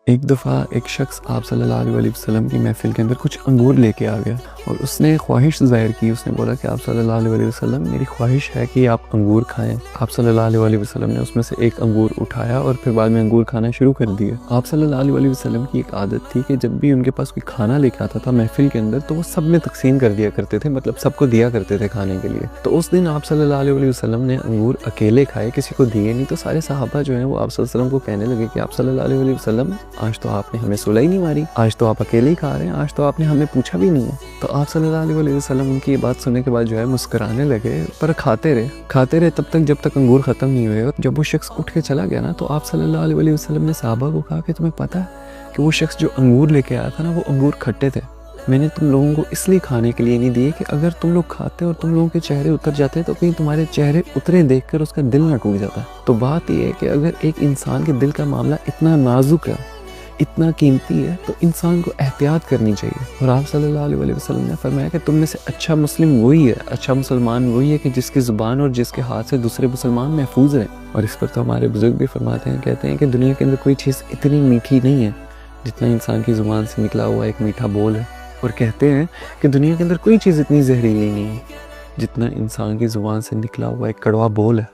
ایک دفعہ ایک شخص آپ صلی اللہ علیہ وسلم کی محفل کے اندر کچھ انگور لے کے آ گیا اور اس نے خواہش ظاہر کی. اس نے بولا کہ آپ صلی اللہ علیہ وسلم میری خواہش ہے کہ آپ انگور کھائیں. آپ صلی اللہ علیہ وسلم نے اس میں سے ایک انگور اٹھایا اور پھر بعد میں انگور کھانا شروع کر دیا. آپ صلی اللہ علیہ وسلم کی ایک عادت تھی کہ جب بھی ان کے پاس کوئی کھانا لے کے آتا تھا محفل کے اندر تو وہ سب میں تقسیم کر دیا کرتے تھے، مطلب سب کو دیا کرتے تھے کھانے کے لیے. تو اس دن آپ صلی اللہ علیہ وسلم نے انگور اکیلے کھائے، کسی کو دیے نہیں. تو سارے صحابہ جو ہیں وہ آپ صلی اللہ علیہ وسلم کو کہنے لگے کہ آپ صلی اللہ علیہ وسلم آج تو آپ نے ہمیں صلح ہی نہیں ماری، آج تو آپ اکیلے ہی کھا رہے ہیں، آج تو آپ نے ہمیں پوچھا بھی نہیں ہے. تو آپ صلی اللہ علیہ وسلم ان کی یہ بات سننے کے بعد جو ہے مسکرانے لگے، پر کھاتے رہے تب تک جب تک انگور ختم نہیں ہوئے. اور جب وہ شخص اٹھ کے چلا گیا نا تو آپ صلی اللہ علیہ وسلم نے صحابہ کو کہا کہ تمہیں پتہ ہے کہ وہ شخص جو انگور لے کے آیا تھا نا وہ انگور کھٹے تھے. میں نے تم لوگوں کو اس لیے کھانے کے لیے نہیں دیے کہ اگر تم لوگ کھاتے اور تم لوگوں کے چہرے اتر جاتے تو کہیں تمہارے چہرے اترے دیکھ کر اس کا دل نہ ٹوٹ جاتا. تو بات یہ ہے کہ اگر ایک انسان کے دل کا معاملہ اتنا نازک ہے، اتنا قیمتی ہے، تو انسان کو احتیاط کرنی چاہیے. اور آپ صلی اللہ علیہ وسلم نے فرمایا کہ تم میں سے اچھا مسلم وہی ہے، اچھا مسلمان وہی ہے کہ جس کی زبان اور جس کے ہاتھ سے دوسرے مسلمان محفوظ رہیں. اور اس پر تو ہمارے بزرگ بھی فرماتے ہیں، کہتے ہیں کہ دنیا کے اندر کوئی چیز اتنی میٹھی نہیں ہے جتنا انسان کی زبان سے نکلا ہوا ایک میٹھا بول ہے. اور کہتے ہیں کہ دنیا کے اندر کوئی چیز اتنی زہریلی نہیں ہے جتنا انسان کی زبان سے نکلا ہوا ایک کڑوا بول ہے.